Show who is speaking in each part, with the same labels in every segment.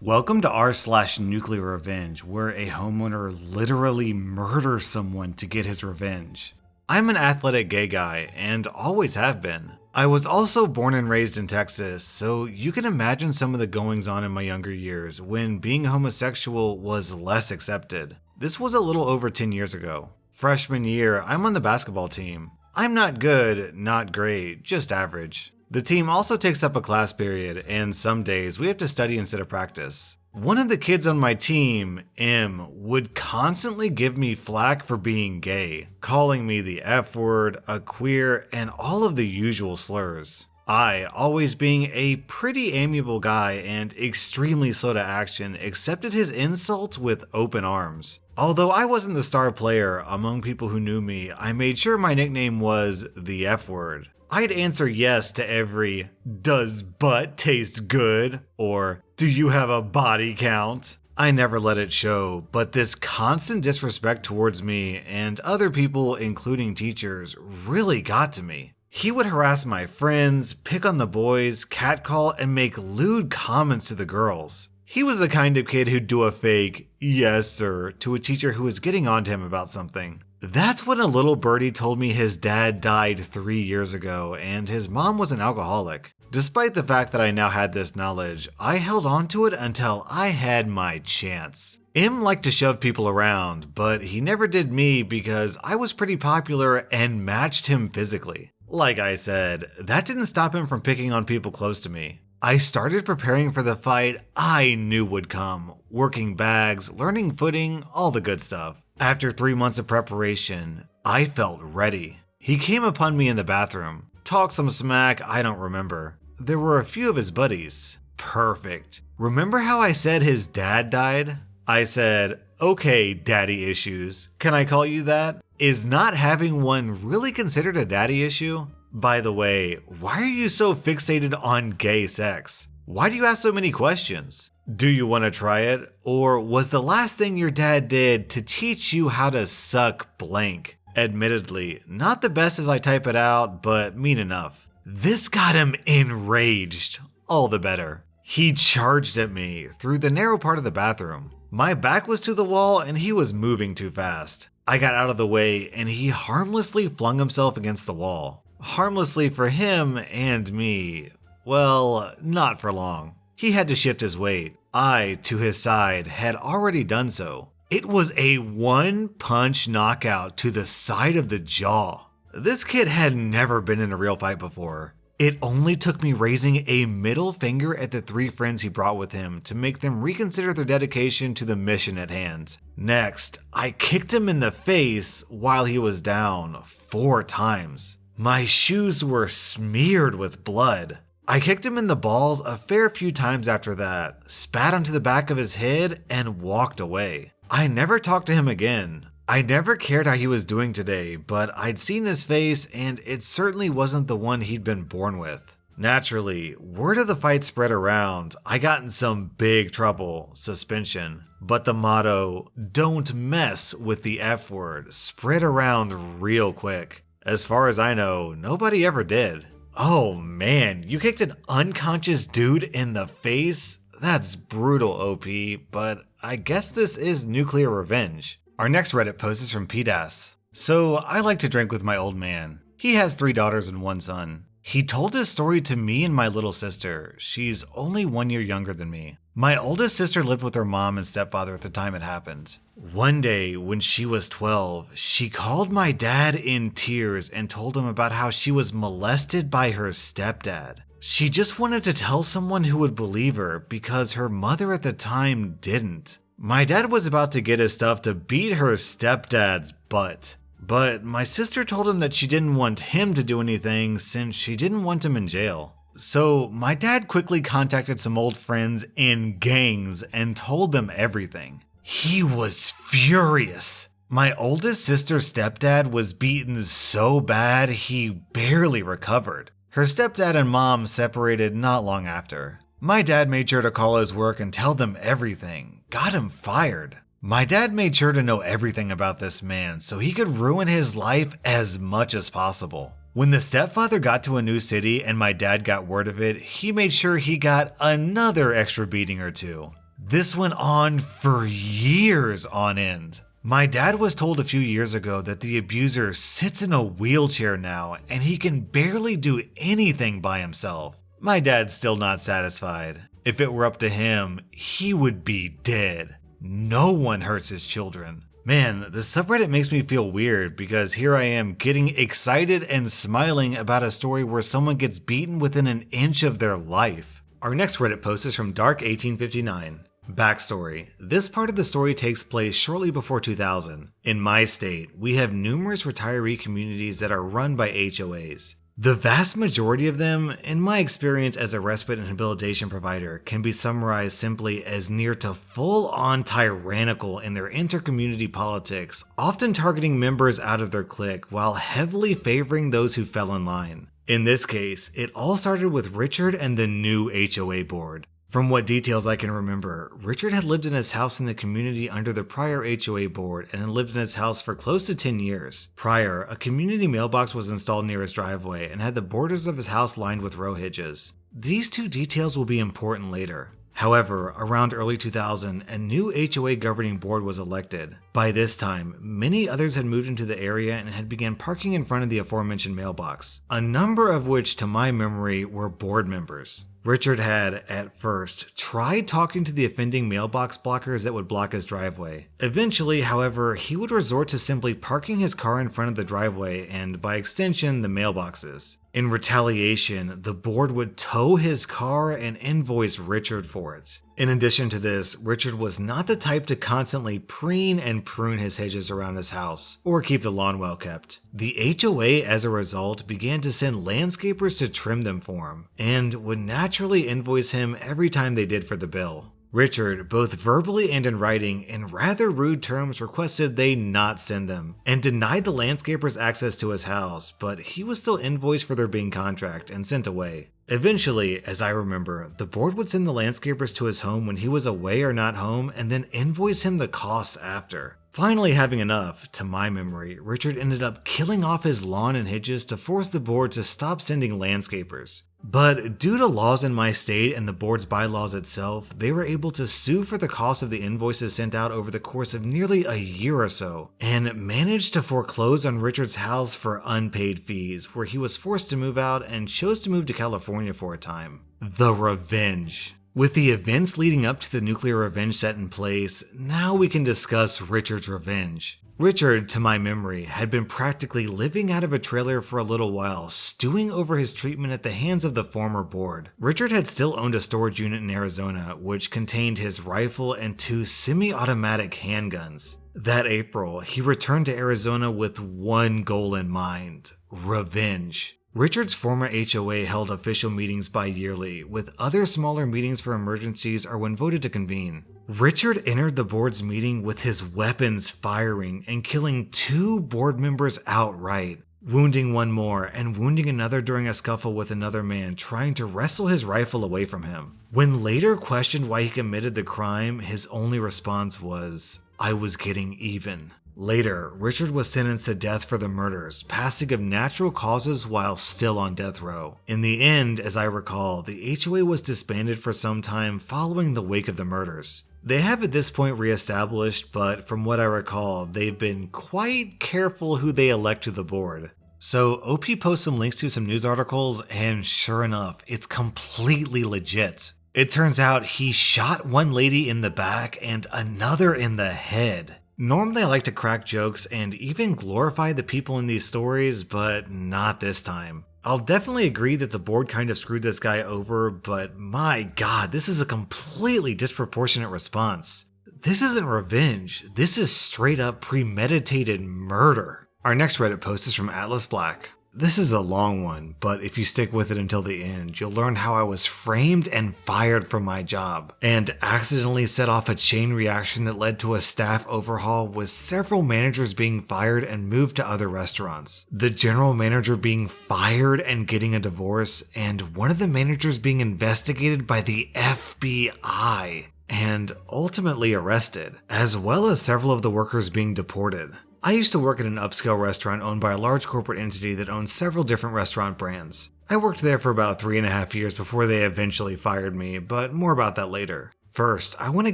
Speaker 1: Welcome to rSlash Nuclearrevenge, where a homeowner literally murders someone to get his revenge. I'm an athletic gay guy, and always have been. I was also born and raised in Texas, so you can imagine some of the goings on in my younger years when being homosexual was less accepted. This was a little over 10 years ago. Freshman year, I'm on the basketball team. I'm not good, not great, just average. The team also takes up a class period, and some days we have to study instead of practice. One of the kids on my team, M, would constantly give me flack for being gay, calling me the F word, a queer, and all of the usual slurs. I, always being a pretty amiable guy and extremely slow to action, accepted his insults with open arms. Although I wasn't the star player among people who knew me, I made sure my nickname was the F word. I'd answer yes to every, "Does butt taste good?" or "Do you have a body count?" I never let it show, but this constant disrespect towards me and other people, including teachers, really got to me. He would harass my friends, pick on the boys, catcall, and make lewd comments to the girls. He was the kind of kid who'd do a fake, "Yes, sir," to a teacher who was getting on to him about something. That's when a little birdie told me his dad died 3 years ago and his mom was an alcoholic. Despite the fact that I now had this knowledge, I held on to it until I had my chance. M liked to shove people around, but he never did me because I was pretty popular and matched him physically. Like I said, that didn't stop him from picking on people close to me. I started preparing for the fight I knew would come, working bags, learning footing, all the good stuff. After 3 months of preparation, I felt ready. He came upon me in the bathroom. Talked some smack, I don't remember. There were a few of his buddies. Perfect. Remember how I said his dad died? I said, "Okay, daddy issues. Can I call you that? Is not having one really considered a daddy issue? By the way, why are you so fixated on gay sex? Why do you ask so many questions? Do you want to try it? Or was the last thing your dad did to teach you how to suck blank?" Admittedly, not the best as I type it out, but mean enough. This got him enraged. All the better. He charged at me through the narrow part of the bathroom. My back was to the wall and he was moving too fast. I got out of the way and he harmlessly flung himself against the wall. Harmlessly for him and me. Well, not for long. He had to shift his weight. I, to his side, had already done so. It was a one-punch knockout to the side of the jaw. This kid had never been in a real fight before. It only took me raising a middle finger at the 3 friends he brought with him to make them reconsider their dedication to the mission at hand. Next, I kicked him in the face while he was down 4 times. My shoes were smeared with blood. I kicked him in the balls a fair few times after that, spat onto the back of his head, and walked away. I never talked to him again. I never cared how he was doing today, but I'd seen his face and it certainly wasn't the one he'd been born with. Naturally, word of the fight spread around. I got in some big trouble, suspension. But the motto, "Don't mess with the F word," spread around real quick. As far as I know, nobody ever did. Oh man, you kicked an unconscious dude in the face? That's brutal, OP, but I guess this is Nuclearrevenge. Our next Reddit post is from PDAS. "So, I like to drink with my old man. He has 3 daughters and 1 son. He told his story to me and my little sister. She's only 1 year younger than me. My oldest sister lived with her mom and stepfather at the time it happened. One day, when she was 12, she called my dad in tears and told him about how she was molested by her stepdad. She just wanted to tell someone who would believe her because her mother at the time didn't. My dad was about to get his stuff to beat her stepdad's butt. But my sister told him that she didn't want him to do anything since she didn't want him in jail. So my dad quickly contacted some old friends in gangs and told them everything. He was furious. My oldest sister's stepdad was beaten so bad he barely recovered. Her stepdad and mom separated not long after. My dad made sure to call his work and tell them everything. Got him fired. My dad made sure to know everything about this man so he could ruin his life as much as possible. When the stepfather got to a new city and my dad got word of it, he made sure he got another extra beating or 2. This went on for years on end. My dad was told a few years ago that the abuser sits in a wheelchair now and he can barely do anything by himself. My dad's still not satisfied. If it were up to him, he would be dead. No one hurts his children. Man, the subreddit makes me feel weird because here I am getting excited and smiling about a story where someone gets beaten within an inch of their life. Our next Reddit post is from Dark1859. Backstory. This part of the story takes place shortly before 2000. In my state, we have numerous retiree communities that are run by HOAs. The vast majority of them, in my experience as a respite and rehabilitation provider, can be summarized simply as near to full-on tyrannical in their inter-community politics, often targeting members out of their clique while heavily favoring those who fell in line. In this case, it all started with Richard and the new HOA board. From what details I can remember, Richard had lived in his house in the community under the prior HOA board and had lived in his house for close to 10 years. Prior, a community mailbox was installed near his driveway and had the borders of his house lined with row hedges. These two details will be important later. However, around early 2000, a new HOA governing board was elected. By this time, many others had moved into the area and had begun parking in front of the aforementioned mailbox, a number of which, to my memory, were board members. Richard had, at first, tried talking to the offending mailbox blockers that would block his driveway. Eventually, however, he would resort to simply parking his car in front of the driveway and, by extension, the mailboxes. In retaliation, the board would tow his car and invoice Richard for it. In addition to this, Richard was not the type to constantly preen and prune his hedges around his house, or keep the lawn well kept. The HOA, as a result, began to send landscapers to trim them for him, and would naturally invoice him every time they did for the bill. Richard, both verbally and in writing, in rather rude terms requested they not send them, and denied the landscapers access to his house, but he was still invoiced for their being contract and sent away. Eventually, as I remember, the board would send the landscapers to his home when he was away or not home and then invoice him the costs after. Finally having enough, to my memory, Richard ended up killing off his lawn and hedges to force the board to stop sending landscapers. But due to laws in my state and the board's bylaws itself, they were able to sue for the cost of the invoices sent out over the course of nearly a year or so, and managed to foreclose on Richard's house for unpaid fees, where he was forced to move out and chose to move to California for a time. The Revenge. With the events leading up to the Nuclearrevenge set in place, now we can discuss Richard's revenge. Richard, to my memory, had been practically living out of a trailer for a little while, stewing over his treatment at the hands of the former board. Richard had still owned a storage unit in Arizona, which contained his rifle and 2 semi-automatic handguns. That April, he returned to Arizona with one goal in mind: revenge. Richard's former HOA held official meetings bi-yearly, with other smaller meetings for emergencies or when voted to convene. Richard entered the board's meeting with his weapons firing and killing 2 board members outright, wounding one more and wounding another during a scuffle with another man trying to wrestle his rifle away from him. When later questioned why he committed the crime, his only response was, "I was getting even." Later, Richard was sentenced to death for the murders, passing of natural causes while still on death row. In the end, as I recall, the HOA was disbanded for some time following the wake of the murders. They have at this point re-established, but from what I recall, they've been quite careful who they elect to the board. So OP posts some links to some news articles, and sure enough, it's completely legit. It turns out he shot one lady in the back and another in the head. Normally I like to crack jokes and even glorify the people in these stories, but not this time. I'll definitely agree that the board kind of screwed this guy over, but my god, this is a completely disproportionate response. This isn't revenge, this is straight up premeditated murder. Our next Reddit post is from Atlas Black. This is a long one, but if you stick with it until the end, you'll learn how I was framed and fired from my job, and accidentally set off a chain reaction that led to a staff overhaul with several managers being fired and moved to other restaurants. The general manager being fired and getting a divorce, and one of the managers being investigated by the FBI and ultimately arrested, as well as several of the workers being deported. I used to work at an upscale restaurant owned by a large corporate entity that owns several different restaurant brands. I worked there for about 3.5 years before they eventually fired me, but more about that later. First, I want to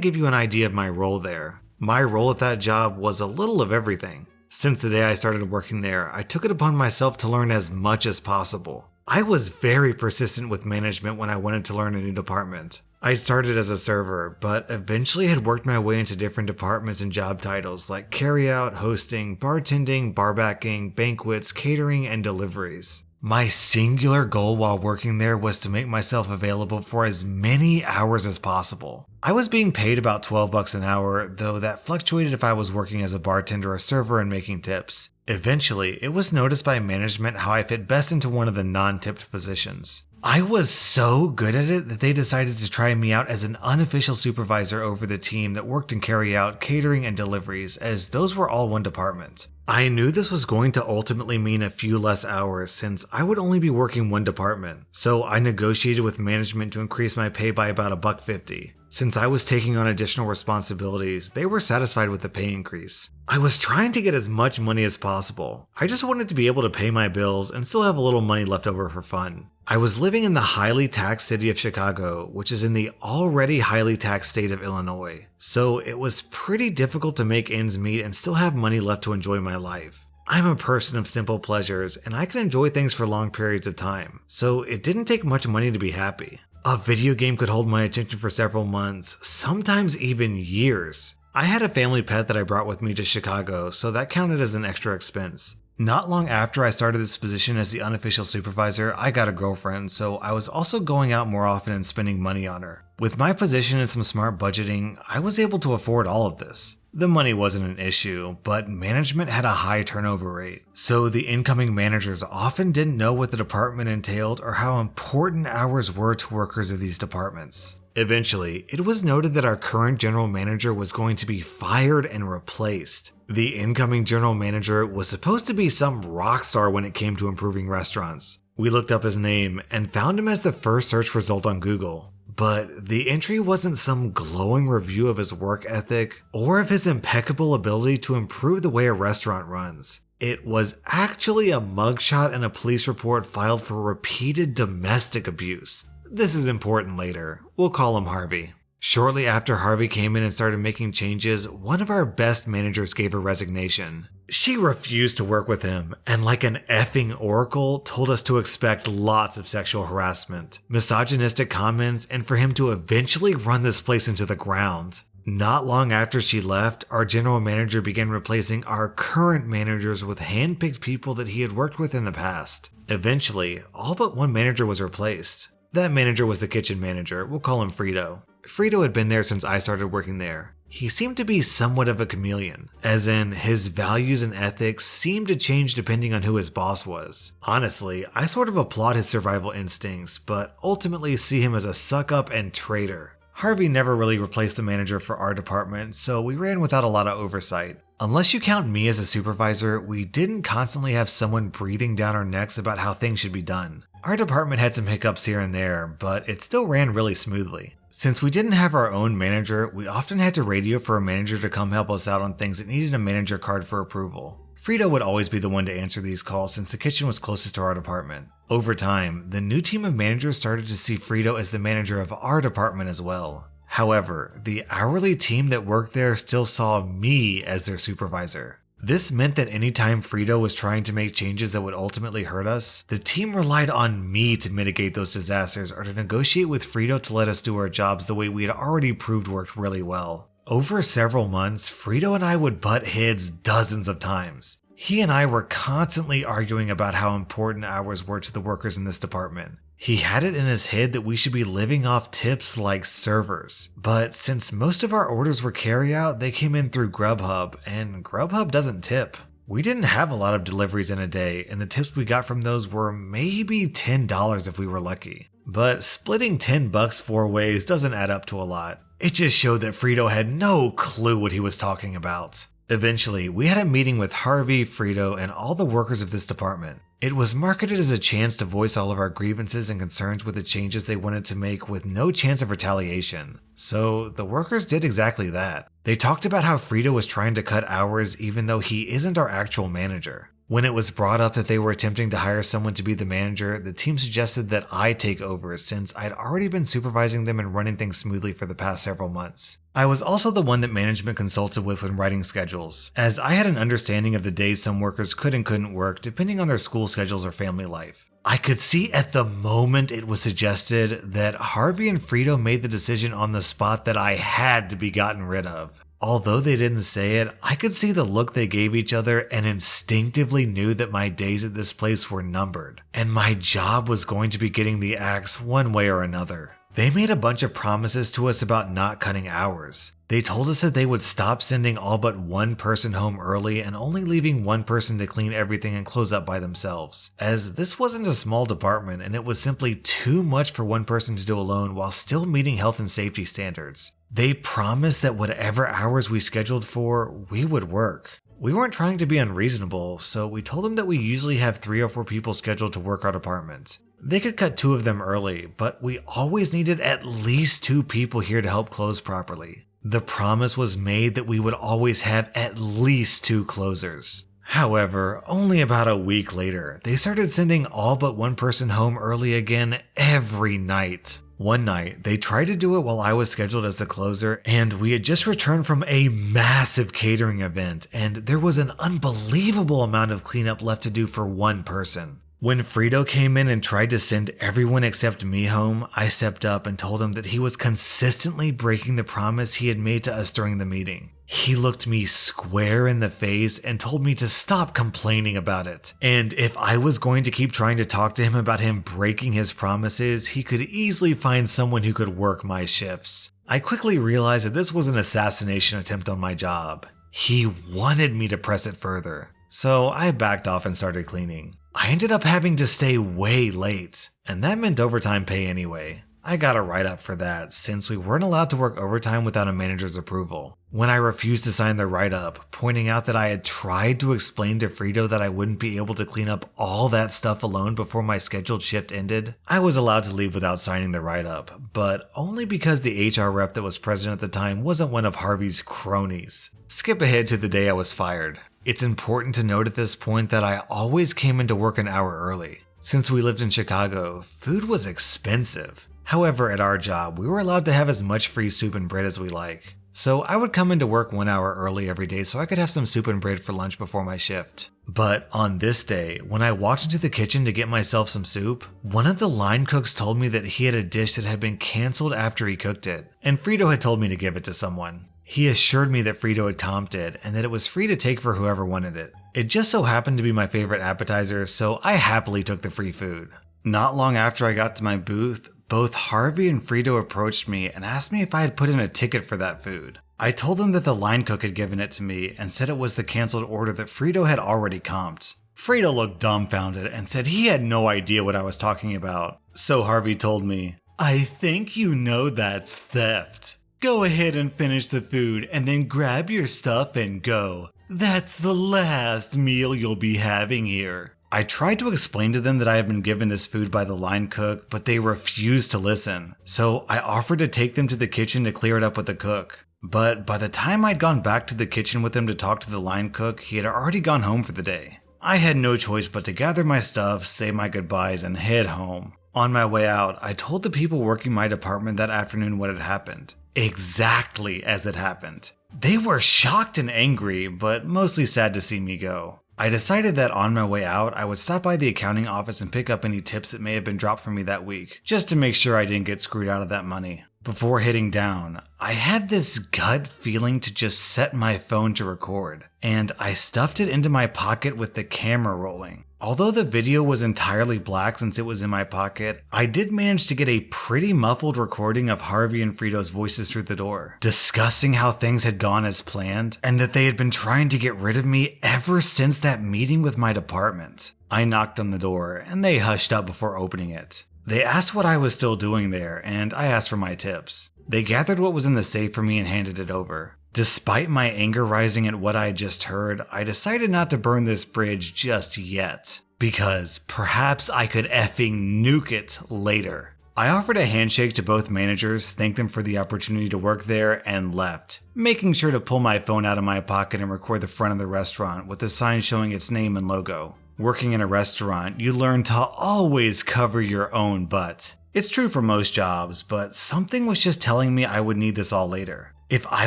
Speaker 1: give you an idea of my role there. My role at that job was a little of everything. Since the day I started working there, I took it upon myself to learn as much as possible. I was very persistent with management when I wanted to learn a new department. I started as a server, but eventually had worked my way into different departments and job titles like carryout, hosting, bartending, barbacking, banquets, catering, and deliveries. My singular goal while working there was to make myself available for as many hours as possible. I was being paid about $12 an hour, though that fluctuated if I was working as a bartender or server and making tips. Eventually, it was noticed by management how I fit best into one of the non-tipped positions. I was so good at it that they decided to try me out as an unofficial supervisor over the team that worked in carryout, catering, and deliveries, as those were all one department. I knew this was going to ultimately mean a few less hours since I would only be working one department, so I negotiated with management to increase my pay by about $1.50. Since I was taking on additional responsibilities, they were satisfied with the pay increase. I was trying to get as much money as possible. I just wanted to be able to pay my bills and still have a little money left over for fun. I was living in the highly taxed city of Chicago, which is in the already highly taxed state of Illinois, so it was pretty difficult to make ends meet and still have money left to enjoy my life. I'm a person of simple pleasures, and I can enjoy things for long periods of time, so it didn't take much money to be happy. A video game could hold my attention for several months, sometimes even years. I had a family pet that I brought with me to Chicago, so that counted as an extra expense. Not long after I started this position as the unofficial supervisor, I got a girlfriend, so I was also going out more often and spending money on her. With my position and some smart budgeting, I was able to afford all of this. The money wasn't an issue, but management had a high turnover rate, so the incoming managers often didn't know what the department entailed or how important hours were to workers of these departments. Eventually, it was noted that our current general manager was going to be fired and replaced. The incoming general manager was supposed to be some rock star when it came to improving restaurants. We looked up his name and found him as the first search result on Google. But the entry wasn't some glowing review of his work ethic or of his impeccable ability to improve the way a restaurant runs. It was actually a mugshot and a police report filed for repeated domestic abuse. This is important later. We'll call him Harvey. Shortly after Harvey came in and started making changes, one of our best managers gave her resignation. She refused to work with him, and like an effing oracle, told us to expect lots of sexual harassment, misogynistic comments, and for him to eventually run this place into the ground. Not long after she left, our general manager began replacing our current managers with hand-picked people that he had worked with in the past. Eventually, all but one manager was replaced. That manager was the kitchen manager. We'll call him Frito. Frito had been there since I started working there. He seemed to be somewhat of a chameleon, as in his values and ethics seemed to change depending on who his boss was. Honestly, I sort of applaud his survival instincts, but ultimately see him as a suck-up and traitor. Harvey never really replaced the manager for our department, so we ran without a lot of oversight. Unless you count me as a supervisor, we didn't constantly have someone breathing down our necks about how things should be done. Our department had some hiccups here and there, but it still ran really smoothly. Since we didn't have our own manager, we often had to radio for a manager to come help us out on things that needed a manager card for approval. Frito would always be the one to answer these calls since the kitchen was closest to our department. Over time, the new team of managers started to see Frito as the manager of our department as well. However, the hourly team that worked there still saw me as their supervisor. This meant that anytime Frito was trying to make changes that would ultimately hurt us, the team relied on me to mitigate those disasters or to negotiate with Frito to let us do our jobs the way we had already proved worked really well. Over several months, Frito and I would butt heads dozens of times. He and I were constantly arguing about how important hours were to the workers in this department. He had it in his head that we should be living off tips like servers. But since most of our orders were carryout, they came in through Grubhub, and Grubhub doesn't tip. We didn't have a lot of deliveries in a day, and the tips we got from those were maybe $10 if we were lucky. But splitting $10 four ways doesn't add up to a lot. It just showed that Frito had no clue what he was talking about. Eventually, we had a meeting with Harvey, Frito, and all the workers of this department. It was marketed as a chance to voice all of our grievances and concerns with the changes they wanted to make with no chance of retaliation. So the workers did exactly that. They talked about how Frito was trying to cut hours even though he isn't our actual manager. When it was brought up that they were attempting to hire someone to be the manager, the team suggested that I take over since I'd already been supervising them and running things smoothly for the past several months. I was also the one that management consulted with when writing schedules, as I had an understanding of the days some workers could and couldn't work depending on their school schedules or family life. I could see at the moment it was suggested that Harvey and Frito made the decision on the spot that I had to be gotten rid of. Although they didn't say it, I could see the look they gave each other and instinctively knew that my days at this place were numbered, and my job was going to be getting the axe one way or another. They made a bunch of promises to us about not cutting hours. They told us that they would stop sending all but one person home early and only leaving one person to clean everything and close up by themselves, as this wasn't a small department and it was simply too much for one person to do alone while still meeting health and safety standards. They promised that whatever hours we scheduled for, we would work. We weren't trying to be unreasonable, so we told them that we usually have 3 or 4 people scheduled to work our department. They could cut 2 of them early, but we always needed at least 2 people here to help close properly. The promise was made that we would always have at least 2 closers. However, only about a week later, they started sending all but one person home early again every night. One night, they tried to do it while I was scheduled as the closer, and we had just returned from a massive catering event, and there was an unbelievable amount of cleanup left to do for one person. When Frito came in and tried to send everyone except me home, I stepped up and told him that he was consistently breaking the promise he had made to us during the meeting. He looked me square in the face and told me to stop complaining about it. And if I was going to keep trying to talk to him about him breaking his promises, he could easily find someone who could work my shifts. I quickly realized that this was an assassination attempt on my job. He wanted me to press it further. So I backed off and started cleaning. I ended up having to stay way late, and that meant overtime pay anyway. I got a write-up for that, since we weren't allowed to work overtime without a manager's approval. When I refused to sign the write-up, pointing out that I had tried to explain to Frito that I wouldn't be able to clean up all that stuff alone before my scheduled shift ended, I was allowed to leave without signing the write-up, but only because the HR rep that was present at the time wasn't one of Harvey's cronies. Skip ahead to the day I was fired. It's important to note at this point that I always came into work an hour early. Since we lived in Chicago, food was expensive. However, at our job, we were allowed to have as much free soup and bread as we like. So I would come into work 1 hour early every day so I could have some soup and bread for lunch before my shift. But on this day, when I walked into the kitchen to get myself some soup, one of the line cooks told me that he had a dish that had been canceled after he cooked it, and Frito had told me to give it to someone. He assured me that Frito had comped it and that it was free to take for whoever wanted it. It just so happened to be my favorite appetizer, so I happily took the free food. Not long after I got to my booth, both Harvey and Frito approached me and asked me if I had put in a ticket for that food. I told them that the line cook had given it to me and said it was the canceled order that Frito had already comped. Frito looked dumbfounded and said he had no idea what I was talking about. So Harvey told me, "I think you know that's theft. Go ahead and finish the food and then grab your stuff and go. That's the last meal you'll be having here." I tried to explain to them that I had been given this food by the line cook, but they refused to listen. So I offered to take them to the kitchen to clear it up with the cook. But by the time I'd gone back to the kitchen with them to talk to the line cook, he had already gone home for the day. I had no choice but to gather my stuff, say my goodbyes, and head home. On my way out, I told the people working my department that afternoon what had happened. Exactly as it happened. They were shocked and angry, but mostly sad to see me go. I decided that on my way out, I would stop by the accounting office and pick up any tips that may have been dropped for me that week, just to make sure I didn't get screwed out of that money. Before heading down, I had this gut feeling to just set my phone to record, and I stuffed it into my pocket with the camera rolling. Although the video was entirely black since it was in my pocket, I did manage to get a pretty muffled recording of Harvey and Frito's voices through the door, discussing how things had gone as planned, and that they had been trying to get rid of me ever since that meeting with my department. I knocked on the door, and they hushed up before opening it. They asked what I was still doing there, and I asked for my tips. They gathered what was in the safe for me and handed it over. Despite my anger rising at what I had just heard, I decided not to burn this bridge just yet, because perhaps I could effing nuke it later. I offered a handshake to both managers, thanked them for the opportunity to work there, and left, making sure to pull my phone out of my pocket and record the front of the restaurant with a sign showing its name and logo. Working in a restaurant, you learn to always cover your own butt. It's true for most jobs, but something was just telling me I would need this all later. If I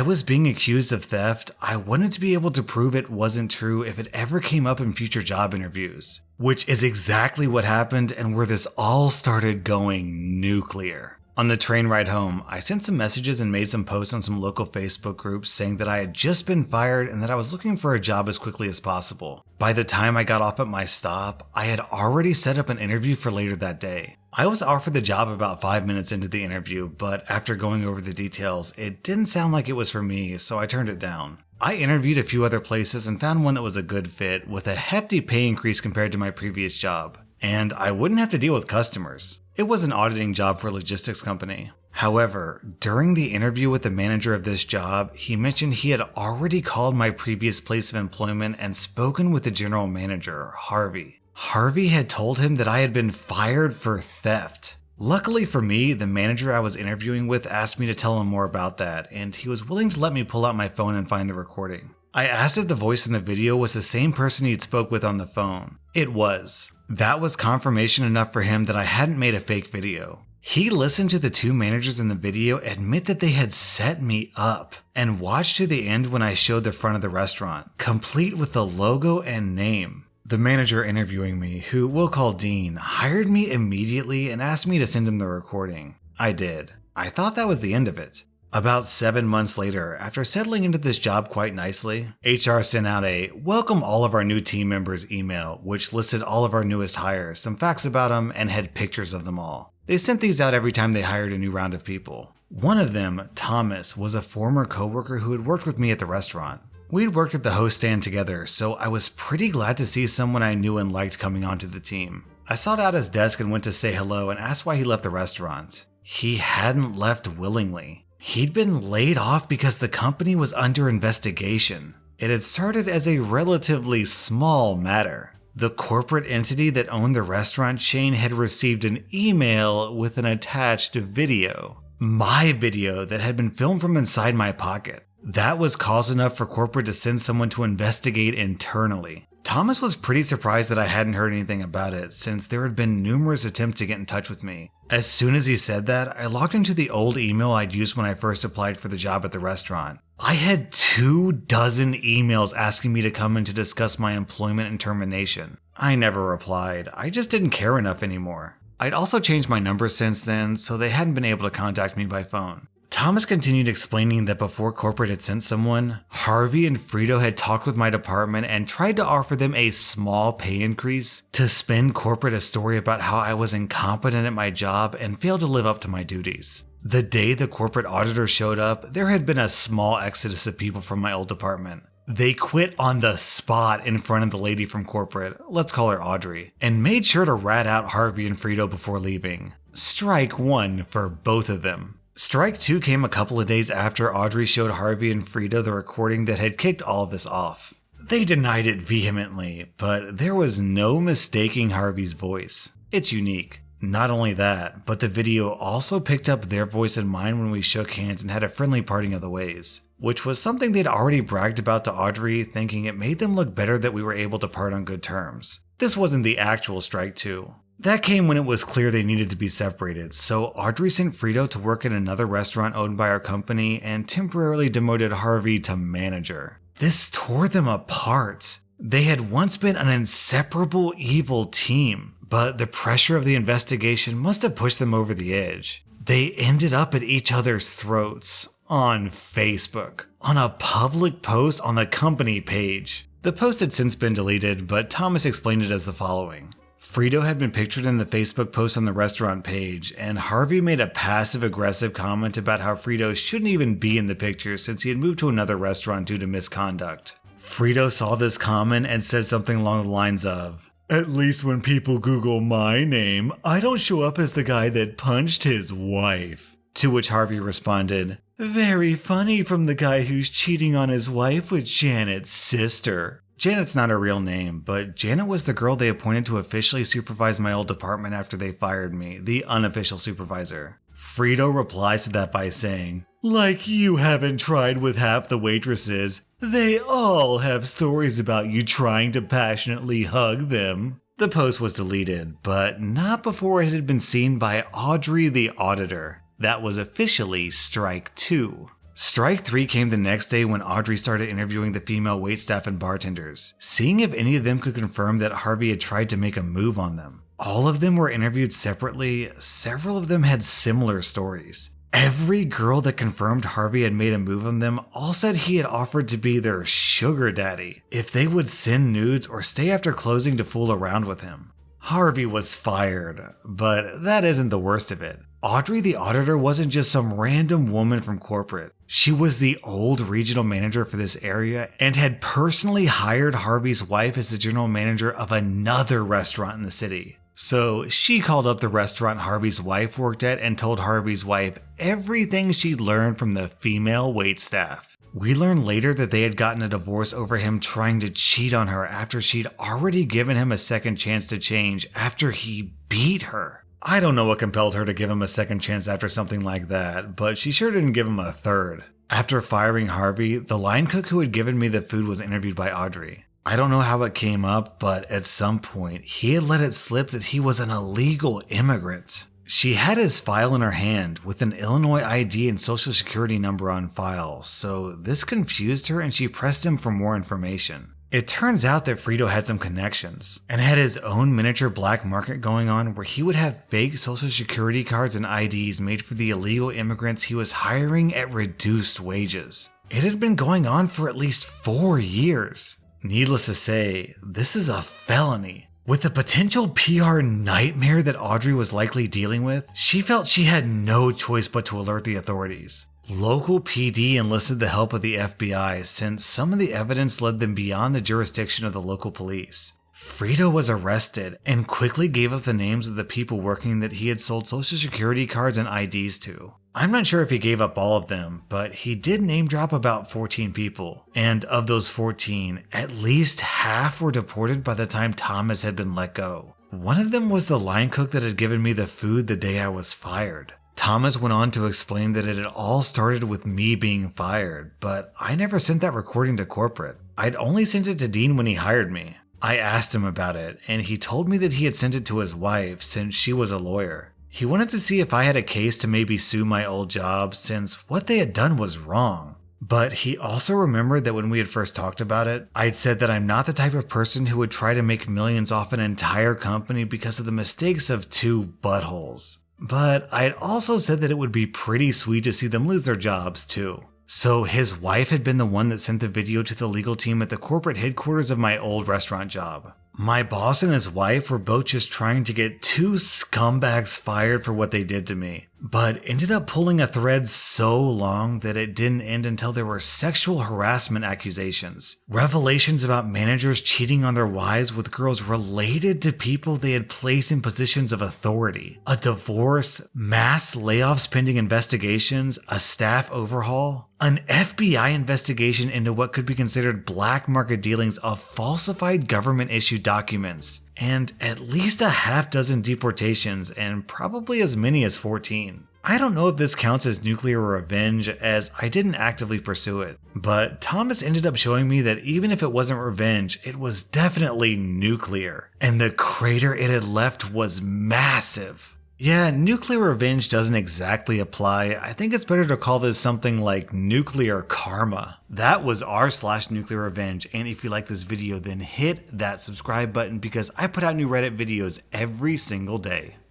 Speaker 1: was being accused of theft, I wouldn't be able to prove it wasn't true if it ever came up in future job interviews. Which is exactly what happened and where this all started going nuclear. On the train ride home, I sent some messages and made some posts on some local Facebook groups saying that I had just been fired and that I was looking for a job as quickly as possible. By the time I got off at my stop, I had already set up an interview for later that day. I was offered the job about 5 minutes into the interview, but after going over the details, it didn't sound like it was for me, so I turned it down. I interviewed a few other places and found one that was a good fit with a hefty pay increase compared to my previous job. And I wouldn't have to deal with customers. It was an auditing job for a logistics company. However, during the interview with the manager of this job, he mentioned he had already called my previous place of employment and spoken with the general manager, Harvey. Harvey had told him that I had been fired for theft. Luckily for me, the manager I was interviewing with asked me to tell him more about that, and he was willing to let me pull out my phone and find the recording. I asked if the voice in the video was the same person he'd spoke with on the phone. It was. That was confirmation enough for him that I hadn't made a fake video. He listened to the two managers in the video admit that they had set me up and watched to the end when I showed the front of the restaurant, complete with the logo and name. The manager interviewing me, who we'll call Dean, hired me immediately and asked me to send him the recording. I did. I thought that was the end of it. About 7 months later, after settling into this job quite nicely, HR sent out a welcome all of our new team members email, which listed all of our newest hires, some facts about them, and had pictures of them all. They sent these out every time they hired a new round of people. One of them, Thomas, was a former coworker who had worked with me at the restaurant. We'd worked at the host stand together, so I was pretty glad to see someone I knew and liked coming onto the team. I sought out his desk and went to say hello and asked why he left the restaurant. He hadn't left willingly. He'd been laid off because the company was under investigation. It had started as a relatively small matter. The corporate entity that owned the restaurant chain had received an email with an attached video. My video that had been filmed from inside my pocket. That was cause enough for corporate to send someone to investigate internally. Thomas was pretty surprised that I hadn't heard anything about it, since there had been numerous attempts to get in touch with me. As soon as he said that, I logged into the old email I'd used when I first applied for the job at the restaurant. I had 24 emails asking me to come in to discuss my employment and termination. I never replied, I just didn't care enough anymore. I'd also changed my number since then, so they hadn't been able to contact me by phone. Thomas continued explaining that before corporate had sent someone, Harvey and Frito had talked with my department and tried to offer them a small pay increase to spin corporate a story about how I was incompetent at my job and failed to live up to my duties. The day the corporate auditor showed up, there had been a small exodus of people from my old department. They quit on the spot in front of the lady from corporate, let's call her Audrey, and made sure to rat out Harvey and Frito before leaving. Strike one for both of them. Strike 2 came a couple of days after Audrey showed Harvey and Frito the recording that had kicked all of this off. They denied it vehemently, but there was no mistaking Harvey's voice. It's unique. Not only that, but the video also picked up their voice and mine when we shook hands and had a friendly parting of the ways, which was something they'd already bragged about to Audrey, thinking it made them look better that we were able to part on good terms. This wasn't the actual Strike 2. That came when it was clear they needed to be separated, so Audrey sent Frito to work in another restaurant owned by our company and temporarily demoted Harvey to manager. This tore them apart. They had once been an inseparable evil team, but the pressure of the investigation must have pushed them over the edge. They ended up at each other's throats on Facebook, on a public post on the company page. The post had since been deleted, but Thomas explained it as the following. Frito had been pictured in the Facebook post on the restaurant page, and Harvey made a passive-aggressive comment about how Frito shouldn't even be in the picture since he had moved to another restaurant due to misconduct. Frito saw this comment and said something along the lines of, "At least when people Google my name, I don't show up as the guy that punched his wife." To which Harvey responded, "Very funny from the guy who's cheating on his wife with Janet's sister." Janet's not her real name, but Janet was the girl they appointed to officially supervise my old department after they fired me, the unofficial supervisor. Frito replies to that by saying, "Like you haven't tried with half the waitresses. They all have stories about you trying to passionately hug them." The post was deleted, but not before it had been seen by Audrey the Auditor. That was officially strike 2. Strike 3 came the next day when Audrey started interviewing the female waitstaff and bartenders, seeing if any of them could confirm that Harvey had tried to make a move on them. All of them were interviewed separately. Several of them had similar stories. Every girl that confirmed Harvey had made a move on them all said he had offered to be their sugar daddy if they would send nudes or stay after closing to fool around with him. Harvey was fired, but that isn't the worst of it. Audrey the Auditor wasn't just some random woman from corporate. She was the old regional manager for this area and had personally hired Harvey's wife as the general manager of another restaurant in the city. So she called up the restaurant Harvey's wife worked at and told Harvey's wife everything she'd learned from the female waitstaff. We learned later that they had gotten a divorce over him trying to cheat on her after she'd already given him a second chance to change after he beat her. I don't know what compelled her to give him a second chance after something like that, but she sure didn't give him a third. After firing Harvey, the line cook who had given me the food was interviewed by Audrey. I don't know how it came up, but at some point, he had let it slip that he was an illegal immigrant. She had his file in her hand with an Illinois ID and social security number on file, so this confused her and she pressed him for more information. It turns out that Frito had some connections and had his own miniature black market going on where he would have fake social security cards and IDs made for the illegal immigrants he was hiring at reduced wages. It had been going on for at least 4 years. Needless to say, this is a felony. With the potential PR nightmare that Audrey was likely dealing with, she felt she had no choice but to alert the authorities. Local PD enlisted the help of the FBI since some of the evidence led them beyond the jurisdiction of the local police. Frito was arrested and quickly gave up the names of the people working that he had sold social security cards and IDs to. I'm not sure if he gave up all of them, but he did name drop about 14 people. And of those 14, at least half were deported by the time Thomas had been let go. One of them was the line cook that had given me the food the day I was fired. Thomas went on to explain that it had all started with me being fired, but I never sent that recording to corporate. I'd only sent it to Dean when he hired me. I asked him about it, and he told me that he had sent it to his wife since she was a lawyer. He wanted to see if I had a case to maybe sue my old job since what they had done was wrong. But he also remembered that when we had first talked about it, I'd said that I'm not the type of person who would try to make millions off an entire company because of the mistakes of 2 buttholes. But I'd also said that it would be pretty sweet to see them lose their jobs too. So his wife had been the one that sent the video to the legal team at the corporate headquarters of my old restaurant job. My boss and his wife were both just trying to get 2 scumbags fired for what they did to me, but ended up pulling a thread so long that it didn't end until there were sexual harassment accusations, revelations about managers cheating on their wives with girls related to people they had placed in positions of authority, a divorce, mass layoffs pending investigations, a staff overhaul, an FBI investigation into what could be considered black market dealings of falsified government-issued documents, and at least a half dozen deportations and probably as many as 14. I don't know if this counts as nuclear revenge as I didn't actively pursue it, but Thomas ended up showing me that even if it wasn't revenge, it was definitely nuclear, and the crater it had left was massive. Yeah, nuclear revenge doesn't exactly apply. I think it's better to call this something like nuclear karma. That was r/nuclearrevenge, and if you like this video, then hit that subscribe button because I put out new Reddit videos every single day.